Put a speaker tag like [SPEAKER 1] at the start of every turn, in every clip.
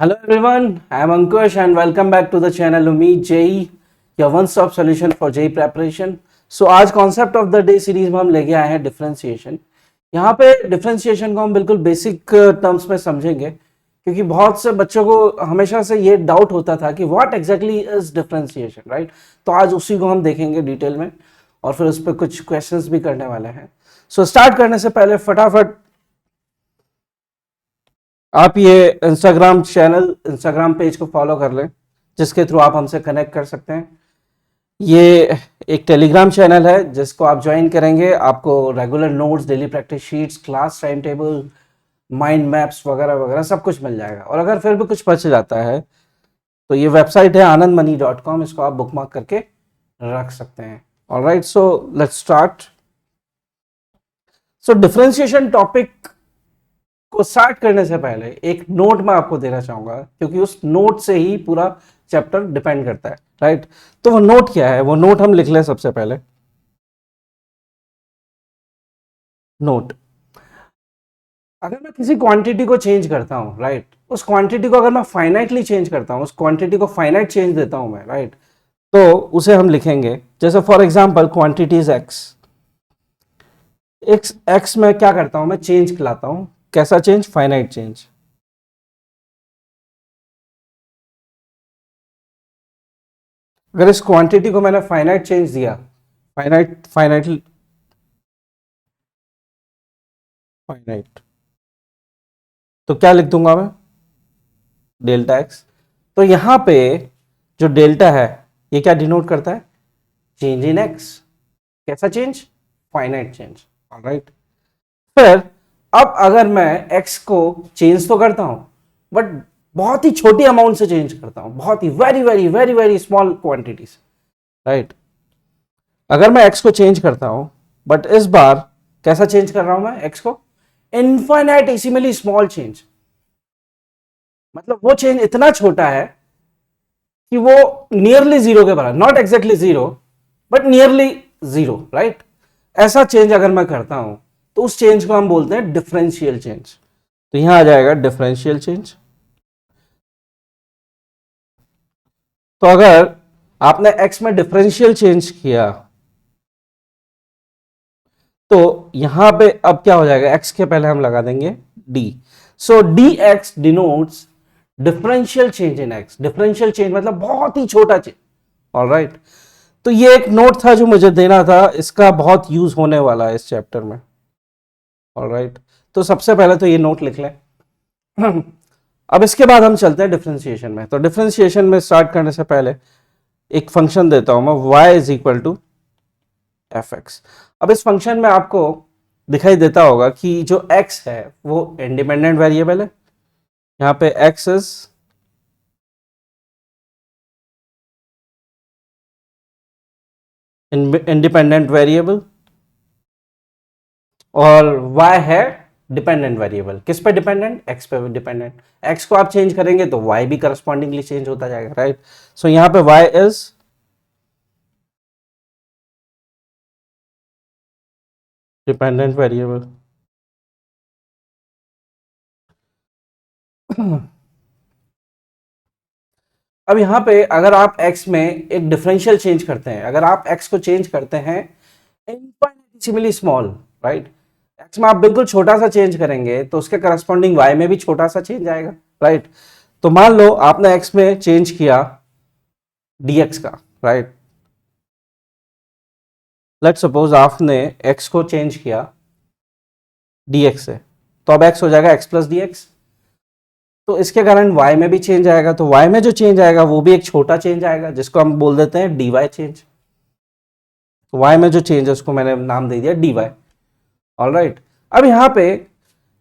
[SPEAKER 1] Hello everyone, I am Ankush and welcome back to the channel Umeed JEE, your one-stop solution for JEE preparation. So आज concept of the day series में हम लेके आए हैं differentiation. यहाँ पे differentiation को हम बिल्कुल बेसिक टर्म्स में समझेंगे क्योंकि बहुत से बच्चों को हमेशा से ये डाउट होता था कि what exactly is differentiation, right. तो आज उसी को हम देखेंगे डिटेल में और फिर उस पर कुछ क्वेश्चंस भी करने वाले हैं। सो स्टार्ट करने से पहले फटाफट आप ये इंस्टाग्राम पेज को फॉलो कर लें जिसके थ्रू आप हमसे कनेक्ट कर सकते हैं। ये एक टेलीग्राम चैनल है जिसको आप ज्वाइन करेंगे, आपको regular notes, daily practice sheets, class time table, mind maps वगैरह वगैरह सब कुछ मिल जाएगा। और अगर फिर भी कुछ बच जाता है तो ये वेबसाइट है anandmoney.com, इसको आप बुकमार्क करके रख सकते हैं। Alright, so let's start. So differentiation topic को स्टार्ट करने से पहले एक नोट मैं आपको देना चाहूंगा क्योंकि उस नोट से ही पूरा चैप्टर डिपेंड करता है, राइट। तो वो नोट क्या है, वो नोट हम लिख लें सबसे पहले। नोट, अगर मैं किसी क्वांटिटी को चेंज करता हूं, राइट, उस क्वांटिटी को अगर मैं फाइनाइटली चेंज करता हूं, उस क्वांटिटी को फाइनाइट चेंज देता हूं मैं, राइट, तो उसे हम लिखेंगे जैसे for example quantity is x. X में क्या करता हूं, मैं चेंज लाता हूं। कैसा चेंज? Finite change. अगर इस क्वांटिटी को मैंने फाइनाइट चेंज दिया, फाइनाइट फाइनाइट फाइनाइट, तो क्या लिख दूंगा मैं? Delta x. तो यहां पे जो डेल्टा है ये क्या डिनोट करता है? Change in x. कैसा चेंज? Finite change. ऑलराइट, फिर अब अगर मैं एक्स को चेंज तो करता हूं बट बहुत ही छोटी अमाउंट से चेंज करता हूं, बहुत ही very very very very small quantities, right. अगर मैं एक्स को चेंज करता हूं बट इस बार कैसा चेंज कर रहा हूं मैं एक्स को? इनफाइनाइटेसिमली स्मॉल चेंज। मतलब वो चेंज इतना छोटा है कि वो नियरली जीरो के बराबर, not exactly zero but nearly zero, right. ऐसा चेंज अगर मैं करता हूं तो उस चेंज को हम बोलते हैं डिफरेंशियल चेंज। तो यहां आ जाएगा डिफरेंशियल चेंज। तो अगर आपने एक्स में डिफरेंशियल चेंज किया तो यहां पे अब क्या हो जाएगा? एक्स के पहले हम लगा देंगे D. So D x denotes differential change in x. Differential change मतलब बहुत ही छोटा चेंज। ऑलराइट, तो ये एक नोट था जो मुझे देना था, इसका बहुत यूज होने वाला है इस चैप्टर में। ऑलराइट, तो सबसे पहले तो ये नोट लिख लें। अब इसके बाद हम चलते हैं डिफरेंशिएशन में। तो डिफरेंशिएशन में स्टार्ट करने से पहले एक फंक्शन देता हूं मैं, y is equal to f x. अब इस फंक्शन में आपको दिखाई देता होगा कि जो x है वो इंडिपेंडेंट वेरिएबल है। यहां पे x इज इंडिपेंडेंट वेरिएबल और y है डिपेंडेंट वेरिएबल। किस पे डिपेंडेंट? x पे डिपेंडेंट। x को आप चेंज करेंगे तो y भी करस्पॉन्डिंगली चेंज होता जाएगा, राइट। सो यहां पे y इज डिपेंडेंट वेरिएबल। अब यहां पे अगर आप x में एक डिफरेंशियल चेंज करते हैं, अगर आप x को चेंज करते हैं इनफाइनिटेसिमली स्मॉल, राइट, x में आप बिल्कुल छोटा सा चेंज करेंगे तो उसके करस्पॉन्डिंग y में भी छोटा सा चेंज आएगा, राइट। तो मान लो आपने x में चेंज किया dx का, राइट। लेट सपोज आपने x को चेंज किया dx से, तो अब x हो जाएगा x प्लस डी एक्स। तो इसके कारण y में भी चेंज आएगा, तो y में जो चेंज आएगा वो भी एक छोटा चेंज आएगा जिसको हम बोल देते हैं dy चेंज। तो y में जो चेंज है उसको मैंने नाम दे दिया dy। ऑलराइट, अब यहां पे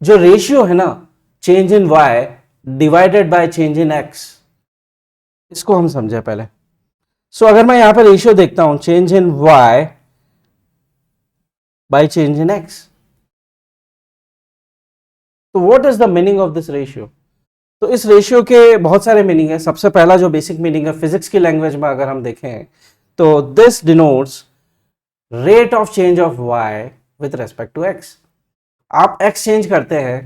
[SPEAKER 1] जो रेशियो है ना, change in y divided by change in x, इसको हम समझे पहले। सो अगर मैं यहां पे रेशियो देखता हूं change in y by change in x, तो what is the meaning of this ratio? तो इस रेशियो के बहुत सारे मीनिंग है। सबसे पहला जो बेसिक मीनिंग है फिजिक्स की लैंग्वेज में अगर हम देखें तो this denotes rate of change of y with respect to x। आप x चेंज करते हैं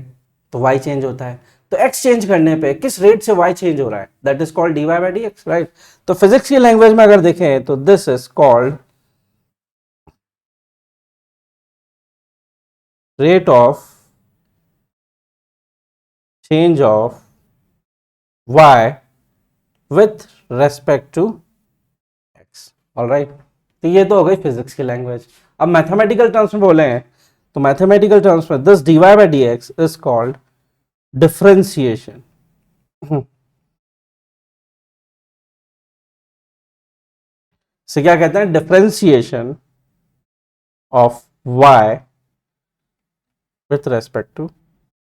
[SPEAKER 1] तो y चेंज होता है, तो x चेंज करने पे किस रेट से y चेंज हो रहा है, that is called dy by dx, right. तो फिजिक्स की लैंग्वेज में अगर देखें तो this is called rate of change of y with respect to x, alright. तो ये तो हो गई फिजिक्स की लैंग्वेज। अब मैथमेटिकल टर्म्स में बोले हैं तो मैथमेटिकल टर्म्स में this dy by dx is called differentiation. से क्या कहते हैं, differentiation of y with respect to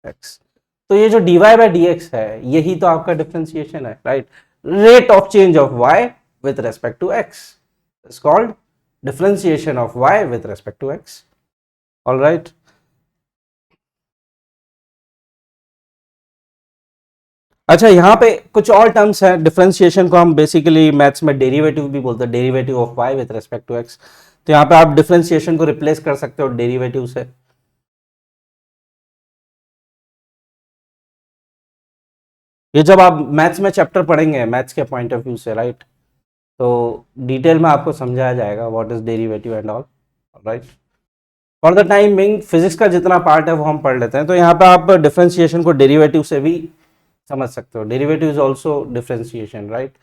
[SPEAKER 1] x। तो ये जो dy बाई dx है यही तो आपका डिफरेंशिएशन है, right. Rate of change of y with respect to x is called differentiation of y with respect to x, alright. अच्छा, यहाँ पे कुछ और टर्म्स हैं। डिफरेंशिएशन को हम बेसिकली मैथ्स में डेरिवेटिव भी बोलते हैं, derivative of y with respect to x। तो यहाँ पे आप डिफरेंशिएशन को रिप्लेस कर सकते हो डेरिवेटिव से। ये जब आप मैथ्स में चैप्टर पढ़ेंगे मैथ्स के पॉइंट ऑफ व्यू से, राइट, तो डिटेल में आपको समझाया जाएगा what is derivative and all, right. For the time being physics का जितना पार्ट है वो हम पढ़ लेते हैं। तो यहाँ पे आप डिफरेंशिएशन को डेरिवेटिव से भी समझ सकते हो, derivative is also differentiation, right.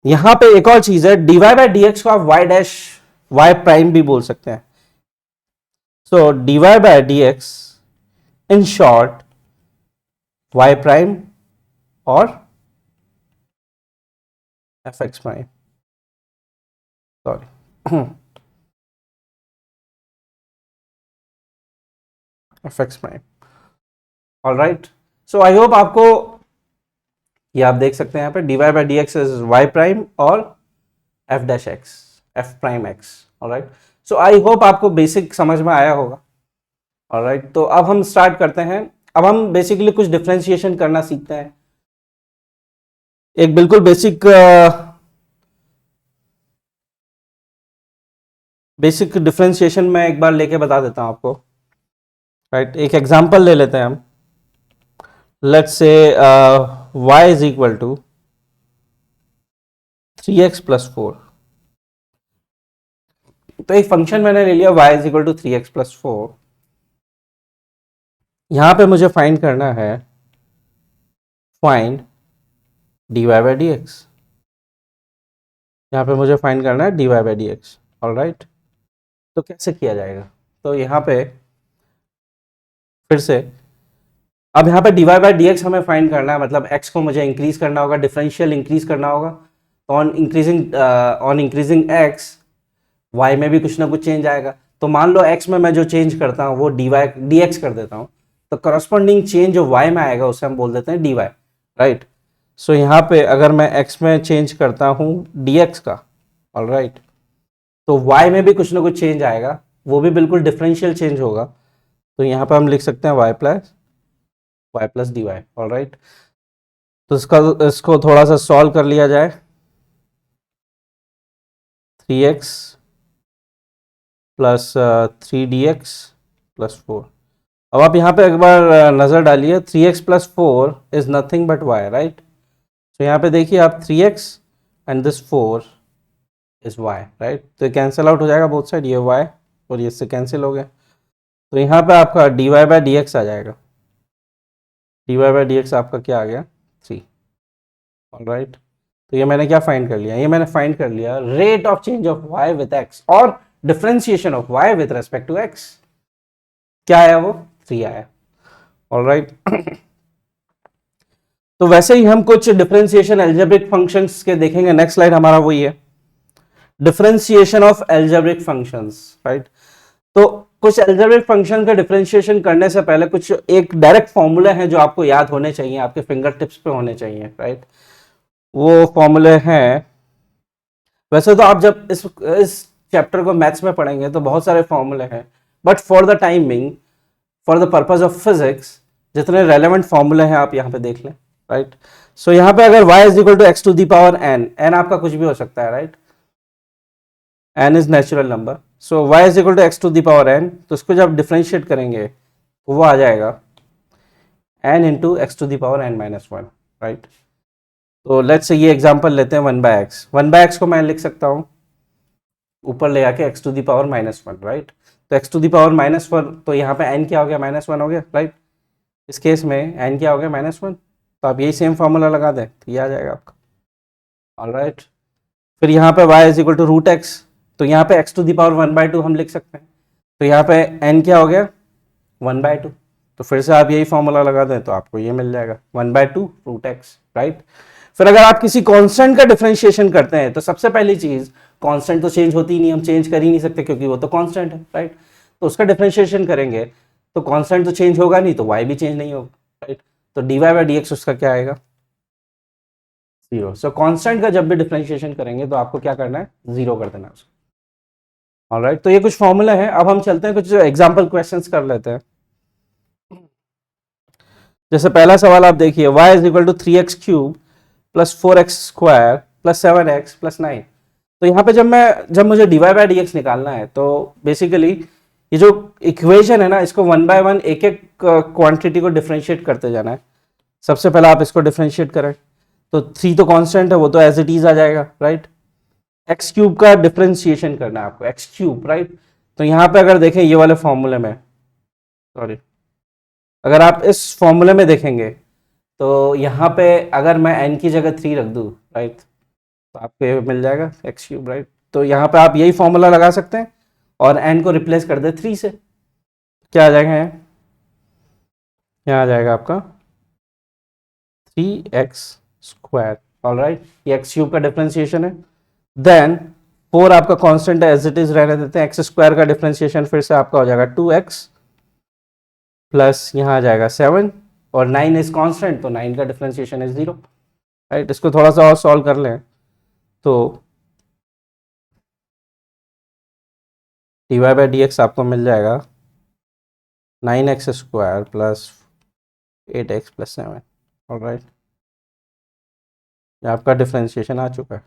[SPEAKER 1] यहाँ पे एक और चीज है, dy बाई dx को आप y डैश y प्राइम भी बोल सकते हैं। सो dy by dx in short y prime और fx prime, sorry fx prime, alright. So I hope आपको ये आप देख सकते हैं यहाँ पे dy by dx is y prime और f dash x, f prime x, alright. So I hope आपको बेसिक समझ में आया होगा, ऑलराइट। तो अब हम स्टार्ट करते हैं। अब हम बेसिकली कुछ डिफरेंशिएशन करना सीखते हैं। एक बिल्कुल बेसिक डिफरेंशिएशन मैं एक बार लेके बता देता हूं आपको, राइट। एक एग्जांपल ले लेते हैं हम। Let's say y is equal to 3x plus 4। तो एक फंक्शन मैंने ले लिया y is equal to 3x plus 4। यहां पे मुझे फाइंड करना है फाइंड dy बाई dx। यहाँ पे मुझे फाइंड करना है dy बाई dx, ऑलराइट। तो कैसे किया जाएगा, तो यहाँ पे फिर से अब यहाँ पे dy बाई dx हमें फाइंड करना है, मतलब x को मुझे इंक्रीज करना होगा, डिफरेंशियल इंक्रीज करना होगा। तो ऑन इंक्रीजिंग x y में भी कुछ ना कुछ चेंज आएगा। तो मान लो x में मैं जो चेंज करता हूँ वो dx कर देता हूँ, तो करस्पॉन्डिंग चेंज जो y में आएगा उसे हम बोल देते हैं dy, राइट। सो यहाँ पे अगर मैं x में चेंज करता हूँ dx का, ऑलराइट, तो y में भी कुछ ना कुछ चेंज आएगा, वो भी बिल्कुल डिफरेंशियल चेंज होगा। तो यहाँ पे हम लिख सकते हैं y प्लस dy, ऑलराइट। तो इसको थोड़ा सा सॉल्व कर लिया जाए। 3x plus 3dx plus 4। अब आप यहाँ पे एक बार नज़र डालिए, 3x plus 4 is nothing but y, right. तो यहाँ पे देखिए आप 3x and this 4 is y, right. तो कैंसिल आउट हो जाएगा बोथ साइड, ये y और ये इससे कैंसिल हो गया। तो यहाँ पे आपका dy बाई dx आ जाएगा। dy बाई dx आपका क्या आ गया, 3, ऑलराइट। तो ये मैंने क्या फाइंड कर लिया, ये मैंने फाइंड कर लिया rate of change of y with x और differentiation of y with respect to x। क्या आया वो, 3 आया, ऑलराइट। तो वैसे ही हम कुछ डिफरेंशिएशन एल्जेब्रिक फंक्शंस के देखेंगे। नेक्स्ट स्लाइड हमारा वही है, differentiation of algebraic functions, right. तो कुछ एल्जेब्रिक फंक्शन का डिफरेंशिएशन करने से पहले कुछ एक डायरेक्ट फॉर्मूले हैं जो आपको याद होने चाहिए, आपके फिंगर टिप्स पे होने चाहिए, राइट। वो फॉर्मूले हैं, वैसे तो आप जब इस चैप्टर को मैथ्स में पढ़ेंगे तो बहुत सारे फॉर्मूले हैं, but for the time being, for the purpose of physics, जितने रेलेवेंट फॉर्मूले हैं आप यहाँ पे देख लें, राइट। सो यहाँ पे अगर y is equal to x to the power n आपका कुछ भी हो सकता है, राइट। n is natural number, so y is equal to x to the power n। तो इसको जब डिफरेंशिएट करेंगे तो वो आ जाएगा n into x to the power n minus one, right. तो लेट्स से ये एग्जांपल लेते हैं 1/x। 1/x को मैं लिख सकता हूँ ऊपर ले आके x to the power minus one, right. तो x to the power minus one, तो यहाँ पे n क्या हो गया, माइनस वन हो गया, राइट। इस केस में n क्या हो गया, माइनस वन। तो आप यही सेम फॉर्मूला लगा दें तो ये आ जाएगा आपका, ऑलराइट। फिर यहाँ पे y is equal to root x, तो यहाँ पे x टू द पावर 1/2 हम लिख सकते हैं। तो यहाँ पे n क्या हो गया, 1/2। तो फिर से आप यही फॉर्मूला लगा दें तो आपको ये मिल जाएगा 1/2 रूट एक्स, राइट। फिर अगर आप किसी कांस्टेंट का डिफरेंशिएशन करते हैं तो सबसे पहली चीज, कांस्टेंट तो चेंज होती ही नहीं, हम चेंज कर ही नहीं सकते क्योंकि वो तो कांस्टेंट है, राइट। तो उसका डिफरेंशिएशन करेंगे तो कांस्टेंट तो चेंज होगा नहीं, तो y भी चेंज नहीं होगा, राइट। तो dy/dx उसका क्या आएगा, 0। सो कांस्टेंट का जब भी डिफरेंशिएशन करेंगे तो आपको क्या करना है, 0 कर देना है उसको, ऑलराइट। तो ये कुछ फॉर्मूला है। अब हम चलते हैं कुछ एग्जाम्पल क्वेश्चंस कर लेते हैं। जैसे पहला सवाल आप देखिए, y is equal to 3x cube plus 4x square plus 7x plus 9। तो यहाँ पे जब मुझे dy/dx निकालना है तो बेसिकली ये जो इक्वेशन है ना, इसको 1 बाय 1 एक एक क्वांटिटी को डिफरेंशिएट करते जाना है। सबसे पहले आप इसको डिफरेंशिएट करें तो 3 तो कांस्टेंट है, वो तो एज इट इज आ जाएगा, राइट। एक्स क्यूब का डिफरेंशिएशन करना है आपको, एक्स क्यूब, राइट। तो यहाँ पे अगर देखें ये वाले फॉर्मूले में, सॉरी, अगर आप इस फॉर्मूले में देखेंगे तो यहाँ पे अगर मैं n की जगह 3 रख दूँ, राइट, तो आपको ये मिल जाएगा एक्स क्यूब, राइट। तो यहाँ पे आप यही फॉर्मूला लगा सकते हैं और n को रिप्लेस कर दे 3 से, क्या आ जाएगा, यहाँ आ जाएगा आपका 3x स्क्वायर, ऑलराइट। ये एक्स क्यूब का डिफरेंशिएशन है। देन 4 आपका कांस्टेंट है, एज इट इज रहने देते हैं। एक्स स्क्वायर का डिफरेंशिएशन फिर से आपका हो जाएगा 2x प्लस यहाँ आ जाएगा 7 और 9 इज कांस्टेंट, तो 9 का डिफरेंशिएशन इज 0, राइट। इसको थोड़ा सा और सॉल्व कर लें तो dy/dx आपको मिल जाएगा 9x square plus 8x plus 7, alright. ये आपका डिफरेंशिएशन आ चुका है।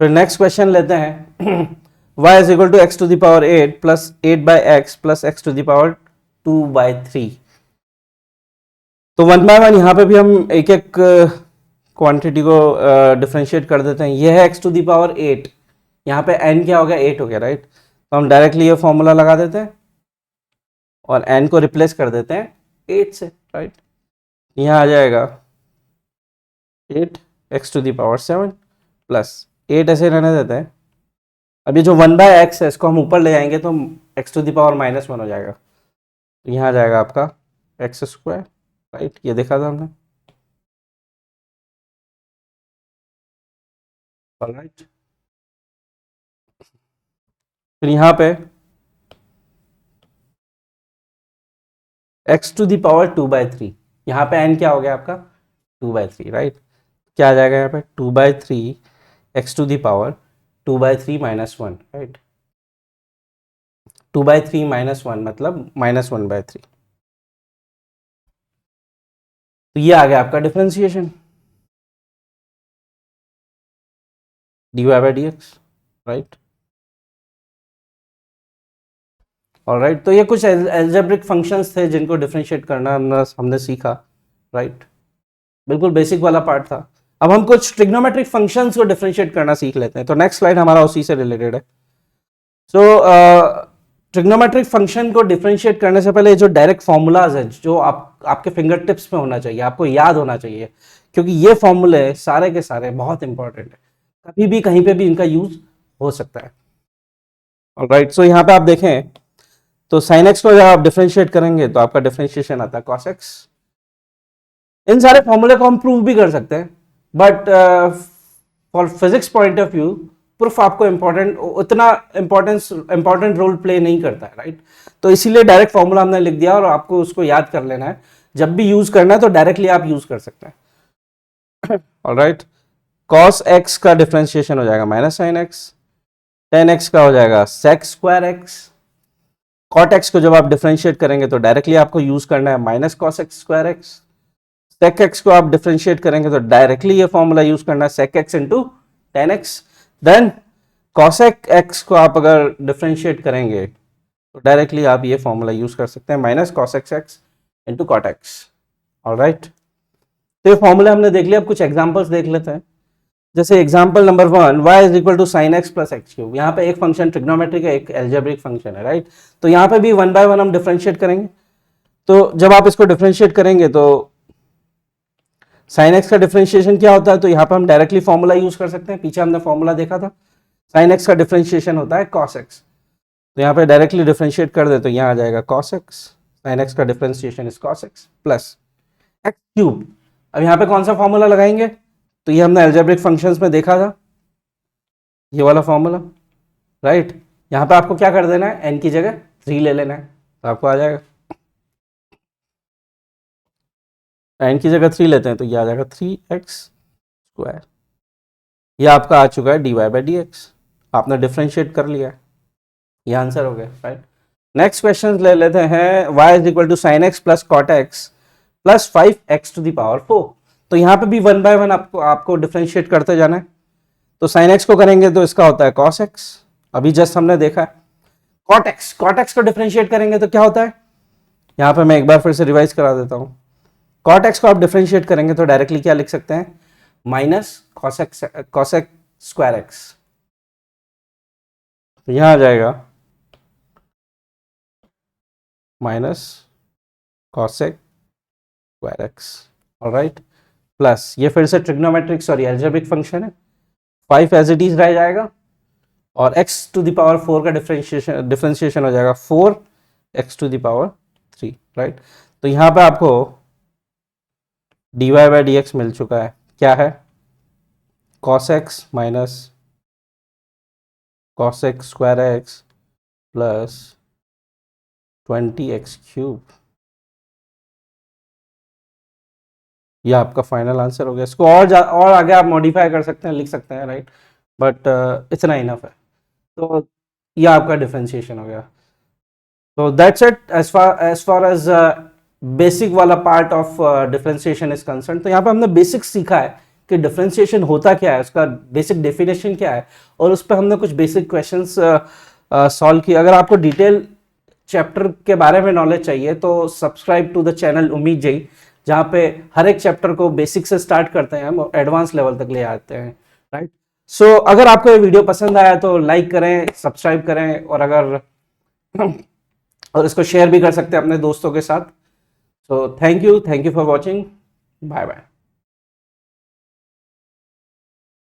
[SPEAKER 1] फिर नेक्स्ट क्वेश्चन लेते हैं y is equal to x to the power 8 plus 8/x plus x to the power 2/3। तो 1 बाय 1 यहाँ पे भी हम एक एक क्वांटिटी को डिफरेंशिएट कर देते हैं। ये है x टू द पावर 8, यहाँ पे n क्या हो गया, 8 हो गया, राइट। तो हम डायरेक्टली ये फॉर्मूला लगा देते हैं और n को रिप्लेस कर देते हैं 8 से, राइट। यहाँ आ जाएगा 8 x to the power 7 plus 8 ऐसे रहने देते हैं। अब ये जो 1/x है इसको हम ऊपर ले जाएंगे तो x टू द पावर -1 हो जाएगा। तो यहाँ आ जाएगा आपका एक्स स्क्वायर, राइट। ये देखा था हमने, ऑलराइट। फिर यहाँ पे x टू द पावर 2/3, यहाँ पे n क्या हो गया आपका, 2/3, राइट। क्या आ जाएगा यहाँ पे 2/3 x to the power 2/3 -1, right. 2/3 -1 मतलब -1/3। तो ये आ गया आपका डिफरेंशिएशन dy/dx, राइट, ऑलराइट। तो ये कुछ एल्जेब्रिक फंक्शंस थे जिनको डिफरेंशिएट करना हमने सीखा, राइट। बिल्कुल बेसिक वाला पार्ट था। अब हम कुछ ट्रिग्नोमेट्रिक फंक्शंस को डिफरेंशिएट करना सीख लेते हैं। तो नेक्स्ट स्लाइड हमारा उसी से रिलेटेड है। सो ट्रिग्नोमेट्रिक फंक्शन को डिफरेंशिएट करने से पहले जो डायरेक्ट फॉर्मूलाज है जो आपके फिंगर टिप्स पे होना चाहिए, आपको याद होना चाहिए, क्योंकि ये फॉर्मूले सारे के सारे बहुत इंपॉर्टेंट है, कभी भी कहीं पे भी इनका यूज हो सकता है, ऑलराइट। सो यहाँ पे आप देखें तो sin x को जब आप डिफरेंशिएट करेंगे तो आपका डिफरेंशिएशन आता है cos x। इन सारे फॉर्मूले को हम प्रूव भी कर सकते हैं, but for physics point of view proof आपको उतना इंपॉर्टेंट रोल प्ले नहीं करता है, राइट। तो इसीलिए डायरेक्ट फॉर्मूला हमने लिख दिया और आपको उसको याद कर लेना है। जब भी यूज करना है तो डायरेक्टली आप यूज कर सकते हैं, ऑलराइट। cos x का डिफरेंशिएशन हो जाएगा -sin x, tan x का हो जाएगा sec square x, cot x को जब आप डिफरेंशिएट करेंगे तो डायरेक्टली आपको यूज करना है -cos x square x, sec x को आप डिफरेंशिएट करेंगे तो डायरेक्टली ये फॉर्मूला यूज करना है sec x into tan x। Then cosec x को आप अगर डिफरेंशिएट करेंगे तो डायरेक्टली आप ये फॉर्मूला यूज कर सकते हैं -cos x into cot x. Alright, तो ये फॉर्मूला हमने देख लिया। अब कुछ एग्जांपल्स देख लेते हैं। जैसे example number 1, y is equal to sine x plus x cube. यहाँ पे एक फंक्शन ट्रिग्नोमेट्रिक है, एक एल्जेब्रिक फंक्शन है, राइट। तो यहाँ पे भी 1 बाय 1 हम डिफरेंशिएट करेंगे। तो जब आप इसको डिफरेंशिएट करेंगे तो साइन एक्स का डिफरेंशिएशन क्या होता है, तो यहाँ पे हम डायरेक्टली फॉर्मूला यूज कर सकते हैं। पीछे हमने फॉर्मूला देखा था, साइन एक्स का डिफरेंशिएशन होता है कॉस एक्स। तो यहाँ पे डायरेक्टली डिफरेंशिएट कर दे तो यहाँ आ जाएगा कॉस एक्स, साइन एक्स का differentiation is cos x plus x cube. अब यहाँ पे कौन सा फॉर्मूला लगाएंगे, तो ये हमने अलजेब्रिक फंक्शंस में देखा था, ये वाला फॉर्मूला, राइट। यहाँ पे आपको क्या कर देना है, n की जगह 3 ले लेना है, तो आपको आ जाएगा, n की जगह 3 लेते हैं तो ये आ जाएगा 3x²। ये आपका आ चुका है dy/dx, आपने डिफरेंशिएट कर लिया है, ये आंसर हो गया, राइट। नेक्स्ट क्वेश्चन ले लेते हैं, y is equal to sine x plus cot x plus 5x⁴। तो यहाँ पे भी 1 बाय 1 आपको डिफरेंशिएट करते जाना है। तो साइन एक्स को करेंगे तो इसका होता है कॉस एक्स, अभी जस्ट हमने देखा है। कॉट एक्स को डिफरेंशिएट करेंगे तो क्या होता है, यहाँ पे मैं एक बार फिर से रिवाइज करा देता हूँ। कॉट एक्स को आप डिफरेंशिएट करेंगे तो डायरेक्टली क्या लिख सकते हैं, माइनस कॉस एक्स²। तो यहाँ आ जाएगा माइनस cos²x, ऑलराइट, प्लस ये फिर से ट्रिग्नोमेट्रिक सॉरी एल्जेब्रिक फंक्शन है, 5 एज इट इज रह जाएगा और x⁴ का डिफरेंशिएशन हो जाएगा 4x⁴, राइट। तो यहाँ पे आपको dy/dx मिल चुका है, क्या है, cos x minus cos x² plus 20x³। ये आपका फाइनल आंसर हो गया। इसको और आगे आप मॉडिफाई कर सकते हैं, लिख सकते हैं, राइट, बट इतना इनफ है। तो ये आपका डिफरेंशिएशन हो गया। तो that's it as far as basic वाला part of differentiation is concern. तो यहाँ पे हमने बेसिक सीखा है कि डिफरेंशिएशन होता क्या है, उसका बेसिक डेफिनेशन क्या है, और उस पर हमने कुछ बेसिक क्वेश्चंस सॉल्व किए। अगर आपको डिटेल चैप्टर के बारे में नॉलेज चाहिए तो सब्सक्राइब टू द चैनल उम्मीद जई, जहाँ पे हर एक चैप्टर को बेसिक से स्टार्ट करते हैं हम और एडवांस लेवल तक ले आते हैं, राइट। सो अगर आपको ये वीडियो पसंद आया तो लाइक करें, सब्सक्राइब करें, और अगर और इसको शेयर भी कर सकते हैं अपने दोस्तों के साथ। So thank you for watching, bye bye.